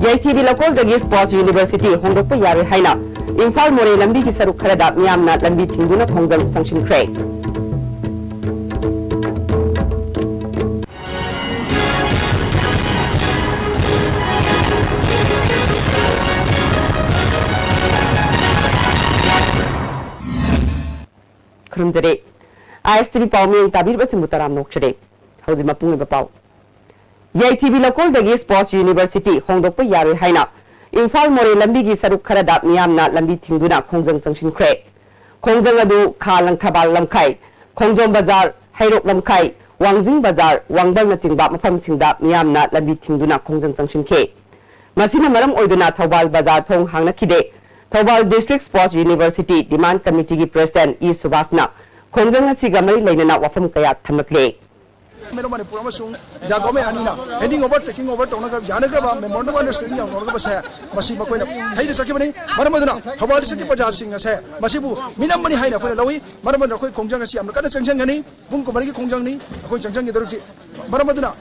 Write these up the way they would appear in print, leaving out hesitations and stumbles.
YTV local dagi sports university hongdok pa yari haina Imphal more lambi ki saruk kharada miyamna lambi thingduna khongjal sanction khre khurumjare IS3.Pm tabir basim mutaram nokchade hauji mapung ba pau YTV local dagi sports university hongdok pa yari haina Imphal more lambi gi saruk kharada miyamna lambi thingduna khongjang sanction khre khongjang adu khalang thabal lamkhai khongjom bazar hairok lamkhai wangjing bazar wangbal na chingba mafam singda miyamna lambi thingduna khongjang sanction khe masina maram oiduna thawal bazar thong hangna khide thawal district sports university demand committee gi president E Subhasna khongjang asiga mai leinana wafam kaya thamakle Mero Manipur amasung jagome anina handing over taking over tonaga yanagaba memorandum understanding yang orga basa masi makoina haide sakibani maramaduna hawali saki paja singa sa masibu minam mani haina ko lawi maramaduna ko kongjang asi amna kana changchang gani bung ko mari kongjang ni ko changchang gi daruji maramaduna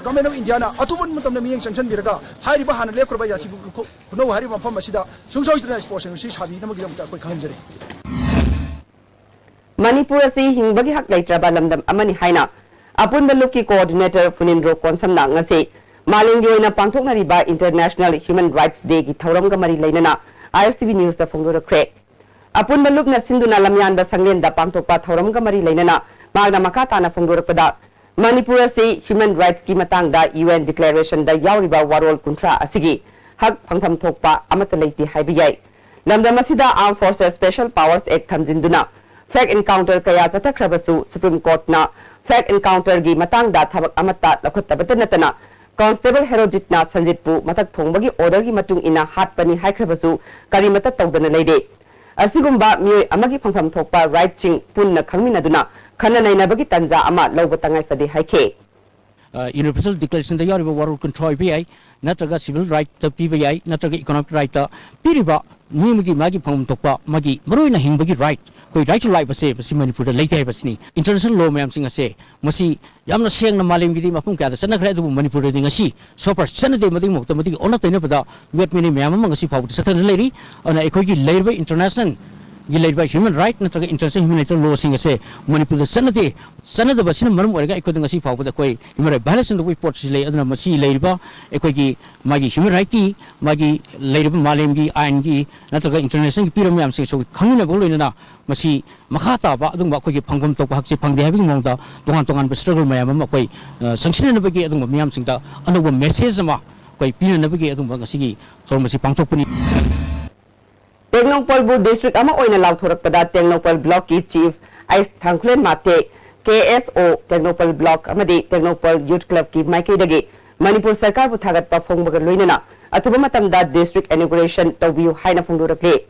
government of India na atubun mutamna miyang changchan biraga hairi ba hana lekor ba yati ko no hari mafam masida sungsau sida sports si sabi namagi damta ko khanjare Manipur asi hingbagi hak laitraba lamdam amani haina Apun Baluki coordinator Funindro Konsamna ngasi Malingi oina pangthoknariba International Human Rights Day gi thauram ga mari leinana ISTV News da phongdora khre Apun Baluk na sinduna lamyan ba sanglen da pangthokpa thauram ga mari leinana magna makata na phongdora pada Manipur asi Human Rights ki matang da UN Declaration da yauriba warol kuntra asigi hak phangtham thokpa amata leiti haibiyai lamda masida Armed Forces Special Powers Act thamjinduna flag encounter kaya satakhabasu Supreme Court na flag encounter gi matang da thabak amata lakhotabata natana constable herojit na sanjitpu matak thongbagi order gi matung ina hatpani haikhrabasu karimata tawdana leide asigumba mioi amagi phangpham thokpa right ching punna khangminaduna khana nainabagi tanja ama lawba tangai fade haikhe universal declaration da yariba warul control bi natraga civil right ta PBI natraga economic right ta piriba nimagi magi phangum tokpa magi maroina hingbagi right koi right to life ase basi Manipur da leitai basini international law mayam singa se masi yamna sengna malim gidi mapum kya da sanakra du Manipur da ngasi super sanade mading mokta mading ona taina pada wet mini mayam ngasi phabu sathan leiri ona ekoi gi leiba international Gilaiba human right natraga international humanitarian law singa se Manipur sanade basina marum orega ekoi ngasi phabu da koi human right violation da koi port sile aduna masi leiba ekoi gi magi human right ki magi leiba malim gi ain gi natraga international ki piram yam singa so khangina boloina masi makhata ba adung ba koi gi phangom tok hakse phangde habi mongda tongan struggle mayam ma koi sanction na bagi adung miyam singda anuba message ma koi pina na bagi adung ngasi gi so masi pangthokpani Tengnopal bu district ama oina lauthorak pada Tengnopal block ki chief Ais Thangklen Mate KSO Tengnopal block amadi Tengnopal youth club ki maike dagi Manipur sarkar bu thagat pa phongbaga loinana athuba matam da district inauguration tawbiu haina phongdorakle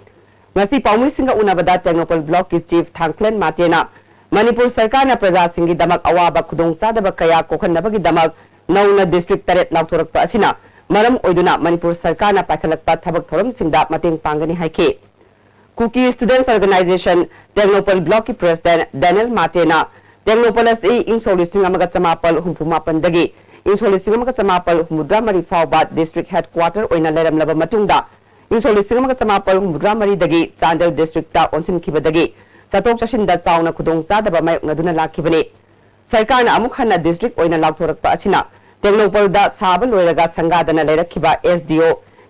ngasi paumui singa unabada Tengnopal block ki chief Thangklen Mate na Manipur sarkar na praja singi damak awaba khudong sadaba kaya kokhanabagi damak nauna district taret lauthorak pa asina Maram oiduna Manipur sarkar na pakhalakpa thabak thoram singda mateng pangani haike Kuki Students Organization Tengnopal block ki president Daniel Matena Tengnopal as ing solisting amaga chamapal humpumapan dagi ing solisting amaga chamapal humudramari fawbat district headquarter oina leram laba matungda ing solisting amaga chamapal humudramari dagi Chandel district ta onsin khiba dagi satok chashin da sauna khudong sadaba mayok naduna lakhibani sarkar na amuk hanna district oina lauthorakpa asina Tengnopal da sabal loiraga sangadana leirakhiba SDO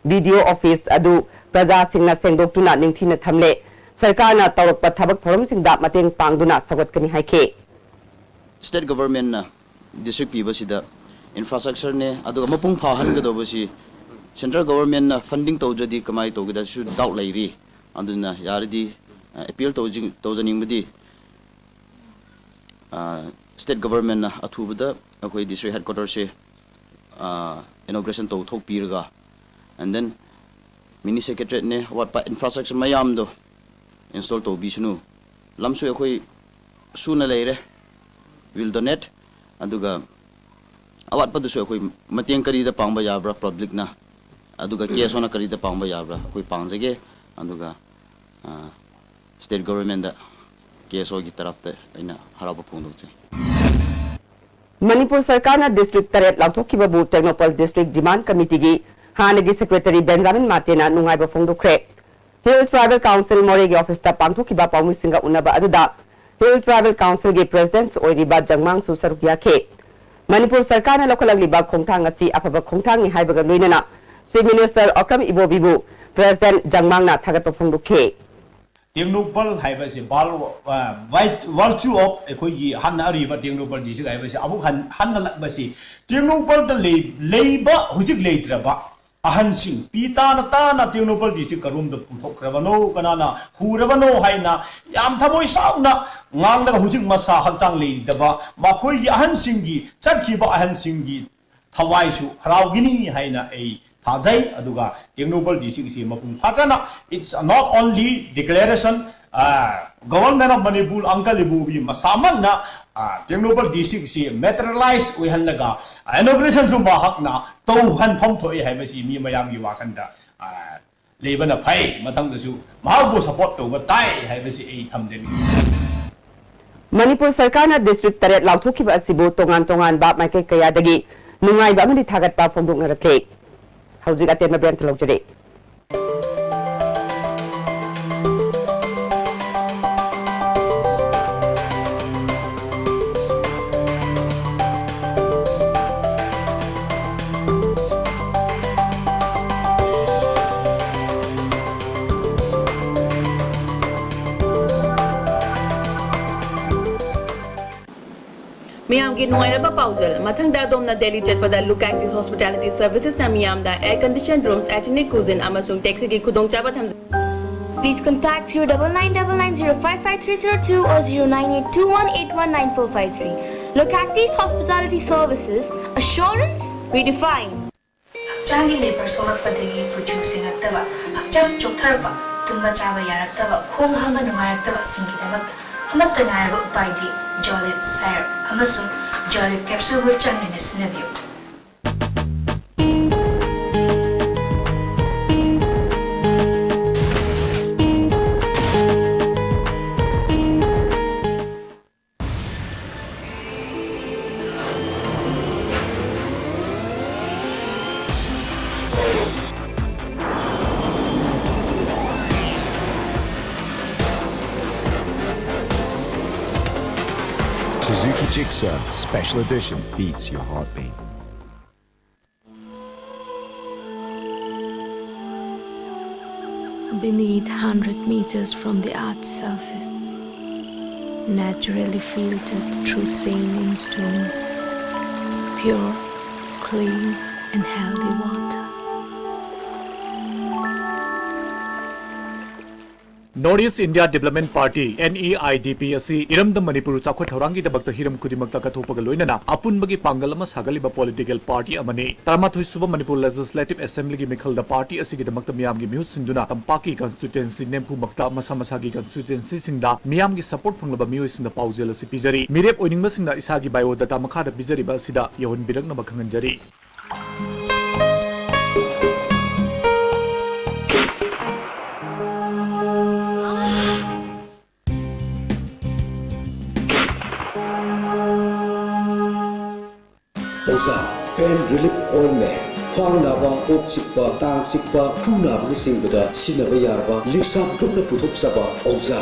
BDO office adu praja singna sengdoktuna ningthina thamle sarkar na tawrakpa thabak thoram singda mateng pangduna sawatkani haike state government na district people sida infrastructure ne adu mapung phahan ga dobasi central government na funding tawjadi kamai tawgida su doubt leiri aduna yaridi appeal tawjaning budi state government na athubada akoi district headquarters se inauguration to thok pirga and then mini secretary ne what pa infrastructure mayam do install to bisnu lamsu akoi suna leire will donate aduga awat pa dusu akoi mateng kari da pangba yabra public na aduga case ona kari da pangba yabra akoi pangjage aduga state government da case ogi taraf ta aina haraba phongdo che Manipur sarkar na district taret lauthokiba bu Tengnopal district demand committee gi हानगी secretary Benjamin माटेना नुंगाइबा फोंदोखरे hill tribal council मोरेगी office ता पांगथोखिबा पाउमिसिंगा उन्नबा अदुदा हिल ट्राइबल काउंसिल गे प्रेसिडेंट ओइरिबा जंगमांग सु सरुक याखे मणिपुर सरकार ने लखलगलिबा खोंथांग असि अफबा खोंथांगनि हाइबगा लोइनना चीफ मिनिस्टर अक्रम इबोबिबु प्रेसिडेंट जंगमांगना थागतपा फोंदोखे टेक्नोपल हाइबसे बाल वर्चू ऑफ एकोई हन अरिबा टेक्नोपल दिसि हाइबसे अबु हन लबसी टेक्नोपल द लेबा हुजिक लेत्रबा अहनसिंग पीताना ताना टेक्नोपल दिसि करुम द पुथोखरबनो कनाना हुरबनो हाइना याम थमोय साउना ngang hujik masa hakjang le daba makhoi gi ahan singgi chatki ba ahan singgi thawai su haraugini haina ei thajai aduga technopal district si mapung phajana it's not only declaration government of Manipur uncle ibu bi masaman na technopal district si materialize we halaga inauguration su ma hakna to han phom thoi hai masi mi mayam gi wakhanda lebana phai mathang da su mahabu support to ba tai hai masi ei thamjeni Manipur सरकार ने district तरेट लाउथोखिबा असिबो तोंगान तोंगान बा माइके कयादगी नुंगाइबा अमदि थागतपा फोंदोंनरथे हौजिक अतेम बेंत लौजरे Miyam ki nuairaba pausal mathang da domna Delhi chatpada look active hospitality services na miyam da air conditioned rooms ethnic cuisine amasung taxi ki khudong chaba tham Please contact 0999055302 or 0982181945 Look active hospitality services assurance redefined Changi labor solar padagi producing actava akcham choktarba tumba chaba yaraktava khong hama nuairaktava singidamata amatta ngaraba upaidi Jolip syrup amasung Jolip capsule would change sinavio. Suzuki Jigsaw Special Edition beats your heartbeat. Beneath 100 meters from the Earth's surface, naturally filtered through saline stones, pure, clean and healthy water. Northeast India Development Party NEIDP asi iramda Manipur chakhot thorangi dabakta hiram kudimakta kathopaga loinana apunbagi pangal ama sagaliba political party amani tarmathoi suba Manipur Legislative Assembly gi mikhalda party asigi damakta miyam gi mihut sinduna tampaki constituency nempu makta masa masa gi constituency singda miyam gi support phanglaba miyoi singda paujel asi pijari mirep oiningba singda isagi biodata makhada bijari ba sida yohon birakna bakhanganjari Pain relief ointment, khwang naba, ok sikpa, tang sikpa, phu naba ni singbada sinaba yarba, lipsap grupna puthok saba Oza.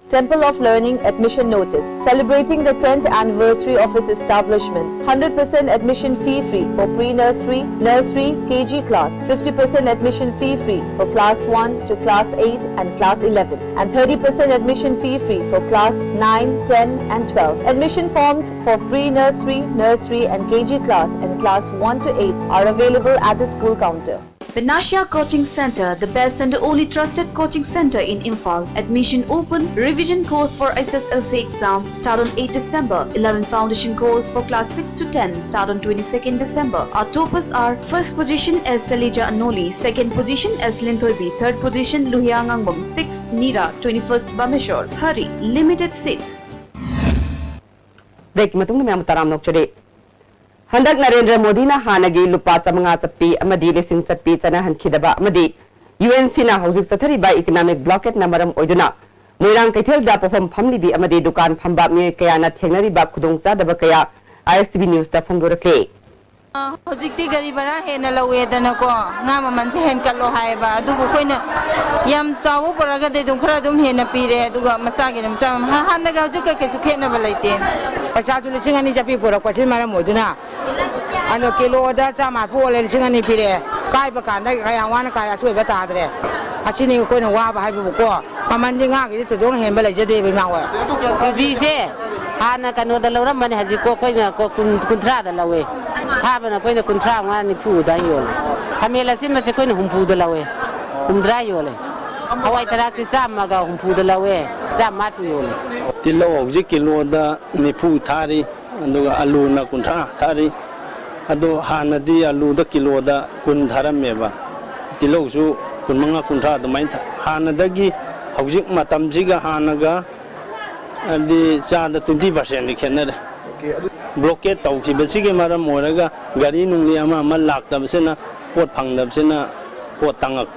Temple of Learning admission notice celebrating the 10th anniversary of its establishment. 100% admission fee free for pre-nursery, nursery, KG class. 50% admission fee free for class 1 to class 8 and class 11, and 30% admission fee free for class 9, 10 and 12. Admission forms for pre-nursery, nursery and KG class and class 1 to 8 are available at the school counter. Vinashya Coaching Center, the best and the only trusted coaching center in Imphal. Admission open. Revision course for SSLC exam start on 8 December. 11 foundation course for class 6 to 10 start on 22nd December. Our toppers are first position as Salija Anoli, second position as Linthoibi, third position Luhiangangbom, 6th Nira, 21st Bameshwar. Hurry, limited seats. Break matung mi amtaram nokchade. Handak Narendra Modi na hanagi lupa chamanga sappi amadi lesing sappi chana hankhidaba amadi UNC na hojik sathari ba economic blockade na maram oiduna moirang kaithel da perform phamli bi amadi dukan phamba mi kaya na thengnari ba khudong cha daba kaya ISTV news da phongdorakle Hojikti gari bara hena lawe dana ko nga maman se hen kallo haiba du bu koina yam chawu paraga de dum khara dum hena pire aduga masa gi masa ha hanna ga ju ke su khena balaite pasa tu lising ani japi pura kwasin mara moduna ano kilo da sama pu le lising ani pire kai ba kan dai kai wan kai a chui ba ta dre achini ko na wa ba hai bu ko maman ji nga gi tu dong hen ba le je de ba ma wa bi se hana kanu da lawra mani haji ko koina ko kuntra da lawe ha ba na koina kuntra nga ni pu da yol kamela sim se koina hum pu da lawe hum dra yole hawai tara ki sama ga hum pu da lawe sama tu yole tilo ji kilo da ni pu thari anduga alu na kuntra thari ado hana di alu da kilo da kun dharam meba tilo su kun manga kuntra da main hana da gi hawjik matam ji ga hana ga adi cha da 20% ni khenna blockade tau ki besi ke maram moraga gari nung ni ama mal lak tam sena pot phang dam sena pot tangak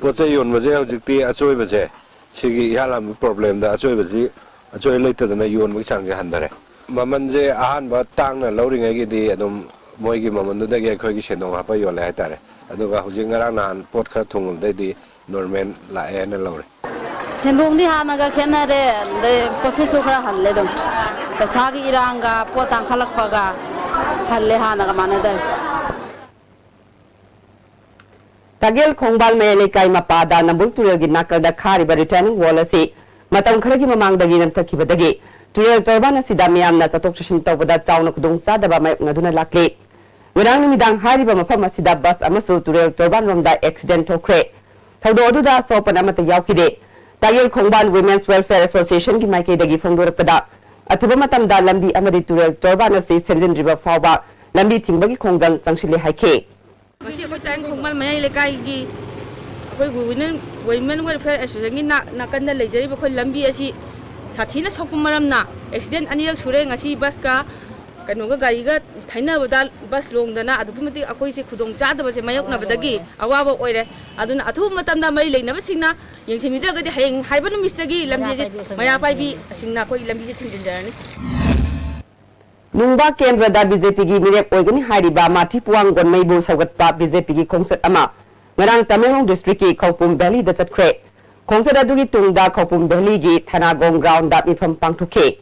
pot che yon ba je hojik ti achoi ba je chigi yalam problem da achoi ba ji achoi leita da na yon ba chang ge han dare maman je ahan ba tang na loring ai gi di adum moi gi maman du da ge khoi gi shenong ha pa yo la tare aduga hojik ngarang nan pot kha thung dai di normal la e na lore Sendong di hana ga kena de proses ukra halle dum pasagi iranga potang khalak paga halle hana ga manada Tagel Khongbal me kai mapada nabul turel gi nakal da khari ba returning wall asi matam khara gi mamang dagi nam thaki badagi turel torbana sida miyam na chatok chishin tawbada chawna khudong sa daba mai ngaduna lakle wirang midang hari ba mafam asida bus amasu turel torban romda accident thokre thawdo aduda sopan amata yaukide Tagel Khongbal Women's Welfare Association ki maike dagi phongdorpada athuba matam da lambi amadi turel torbana si senjin river fawba lambi thingbagi khongjang sangshile haike Masi ko tayong khongmal mayay lekay gi akoy women welfare association na kanda lejari ba ko lambi asi sathina sokpum maram na accident anirak sure ngasi bus ka kanoga gari ga thaina bada bus long dana aduki mati akoy se khudong cha da se mayok na badagi awaba oire aduna athu matam da mai leina ba singna yengsimi da ga di heng haibanu mistagi lambi je maya pai bi singna koy lambi je thingjin jarani Nungba Kendra da BJP gi mirek oigani hariba mati puang gon meibu saugatpa BJP gi khongset ama ngarang Tamenglong district ki Khawpum Valley da chatkre khongset adugi tungda Khawpum Valley gi Thanagong ground da mifam pangthuke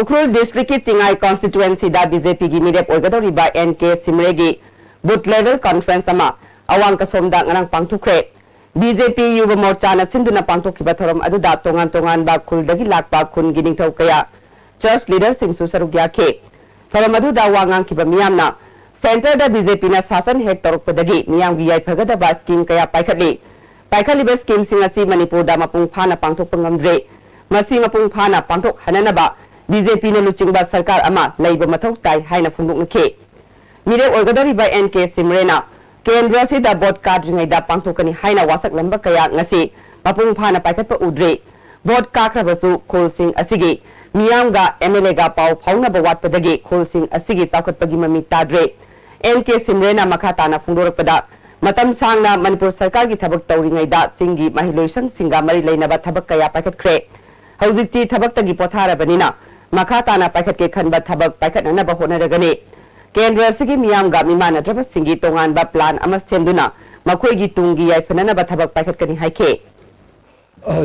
Ukhrul district ki Chingai constituency da BJP gi mirek oigadoriba NK Simre gi booth level conference ama awang kasom da ngarang pangthukre BJP Yuba Morcha na sinduna pangthokiba thorom aduda tongan ba khuldagi lakpa khun gining thau kaya church leader sing su sarugya ke thorom aduda wangang kiba miyamna center da BJP na sasan hek torokpadagi miyam gi yai phagada ba scheme kaya paikhali ba scheme sing asi Manipur da mapung phana pangthok pangamdre masi mapung phana pangthok hanana ba BJP na luchingba sarkar ama leiba mathau tai haina phunduk nake mire oigadori ba NK Simrena Kendra si da bot card ngai da pangthokani haina wasak lamba kaya ngasi mapung phana paikhatpa udre bot kakhrabasu kholsing asigi miyam ga MLA ga pau phauna bawat padagi kholsing asigi chakhatpagi mami tadre NK Simrena makhata na phungdorakpada matam sangna Manipur sarkar gi thabak tawri ngai da singi mahiloisang singa mari leinaba thabak kaya paikhatkhre haujikti thabak tagi pothara banina makhata na paikhatke khanba thabak paikhatna ba honaragani Kendra sigi miyam ga mimana draba singi tongan ba plan ama senduna makoi gi tungi yai fanana ba thabak paikhat kani haike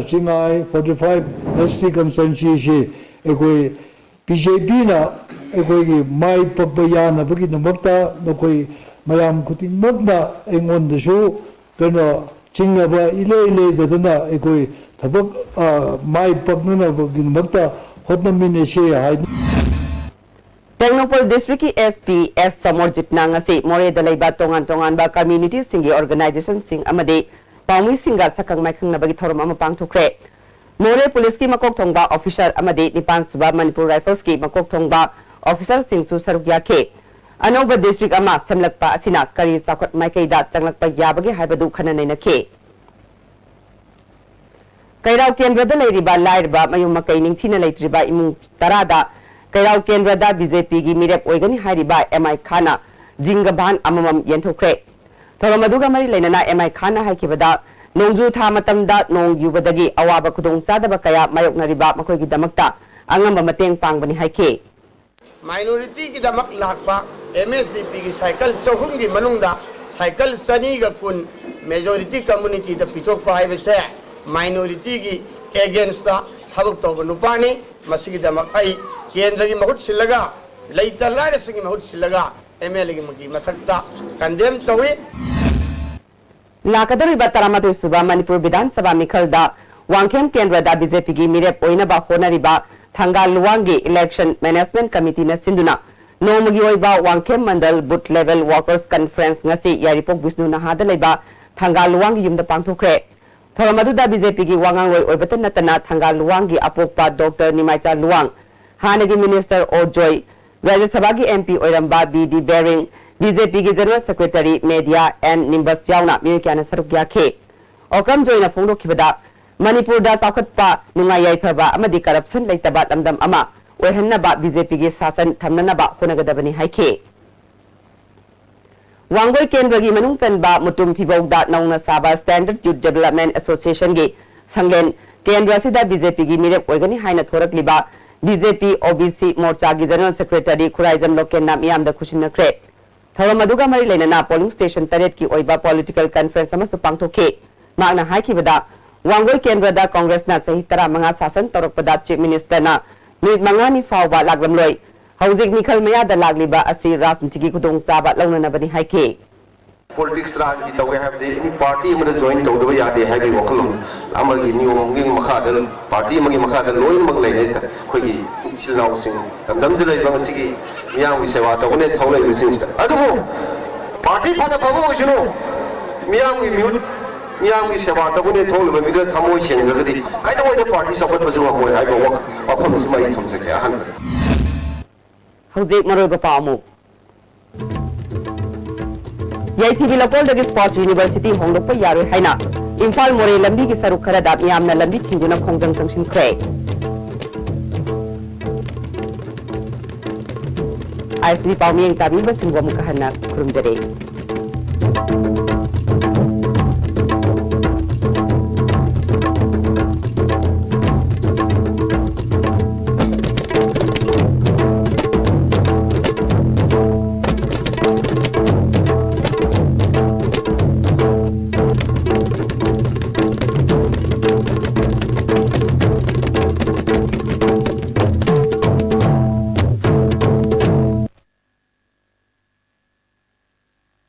Chingai 45 SC consensus ekoi BJP na ekoi gi mai pakbaya na bagi namakta nokoi mayam kuting magna engon desu kana chingna ba ile dadana ekoi thabak mai pakna bagi namakta hotnamine she hai Ternopal District ki SP S Somorjit Nangasi More Dalaiba tongan ba community singi organization sing amade Paumi singa sakang maikang na bagi thorom ama pangthukre More police ki makok thongba officer amade Nipan Suba Manipur Rifles ki makok thongba officer sing su sarugya ke Anoba district ama semlakpa asina kari sakot maikai da changlakpa yabagi haibadu khananai na ke Kairau Kendra da leiriba lairba mayum makai ningthina leitriba imung tarada Kairau Kendra da BJP gi mirek oigani hariba MI Khana Jingaban amamam yenthokre Thoromaduga mari leinana MI Khana haikibada nongju tha matam da nong yubadagi awaba khudong sadaba kaya mayoknariba makoi gi damakta angamba mateng pangbani haike minority की दमक Lakhpa MSDP की cycle चौहुम की मनुंगदा cycle चनी का कुन majority community the पिथोक पाए बसे minority की against the थबक तो नुपाने मसीकी दमक आई केंद्र की बहुत सिलगा लेता लारे संगी बहुत सिलगा MLA की मगी मथकता कंडेम तवे लाकदरिबा तरामाथोई सुबा मणिपुर विधानसभा मिखलदा वांगखेम केंद्रदा बीजेपी की मिरेप ओइनबा होनरिबा थंगाल लुवांगी इलेक्शन मैनेजमेंट कमिटी न सिंधुना नोमगी ओइबा Wangkhem Mandal booth level workers conference ngasi Yairipok Vishnu नहादा लेबा थंगाल लुवांगी युमदा पांगथोखरे थोरमदुदा बीजेपी की वांगांगलोय ओइबतन नतना थंगाल लुवांगी अपोकपा डॉक्टर निमाइचा लुवांग हानगी मिनिस्टर ओजोय राज्य सभा की MP ओइरंबा BD बेरिंग बीजेपी की general secretary media N Nimbus यावना मियोक्याना सरुक याखे ओक्रम जोइना फोंदोखिबदा मणिपुर दा साखतपा नुंगाई याइफबा अमदी करप्शन लेतबा लमदम अमा ओइहन्नबा बीजेपी की शासन थमननबा होनगदबनी हाइखे वांगोई केंद्र की मनुंग चनबा मुतुम फिबौदा नौना साबा स्टैंडर्ड यूथ डेवलपमेंट एसोसिएशन की संगेन केंद्र सिदा बीजेपी की मिरेप ओइगनी हाइना थोरकलिबा बीजेपी OBC मोर्चा की जनरल सेक्रेटरी खुराइजम लोकेना मियामदा खुशिनख्रे थौरमदुगा मरी लेना पोलिंग स्टेशन तरेट की ओइबा पॉलिटिकल कॉन्फ्रेंस अमसु पांगथोखे मागना हाइखिबदा वांगोई केंद्रदा कांग्रेसना सही 15 शासन तौरकपदा चीफ मिनिस्टरना मिनिट 5 फावबा लागलमलोय हौजिक मिखल मयादा लागलिबा असि राजनीतिकी खुदोंचाबा लौननबनी हाइखे पॉलिटिक्स राज की तवे है दे इन पार्टी में जॉइन तौदबा यादे है बे वखल अमगी नियम गी मखाद पार्टी मगी मखाद लोइन मग लेने त खोगी सिलनाउ सिंग दमजे लेबा मसिगी मियां वि सेवा तौने थौले बिसिंग अदुबो पार्टी फादा बाबू ओइसनो मियां वि म्यूट मियां वि सेवा तौने थौले बिदे थमोय छेंगरगदि काइदोय द पार्टी सपोर्ट बजु होय हाइबो वख अफम सिमाई थमसके अहन हौजिक मरोइबा पामु याइथीबी लपोलदगी स्पोर्ट्स यूनिवर्सिटी होंदोकपा यारोय हाइना इम्फाल मोरे लंबी की सरुक खरदा मियामना लंबी थिंजुना खोंजंग तंगसिनख्रे आइसनी पाउमियंग ताबीबा सिंगवा मुखहना खुरुमजरे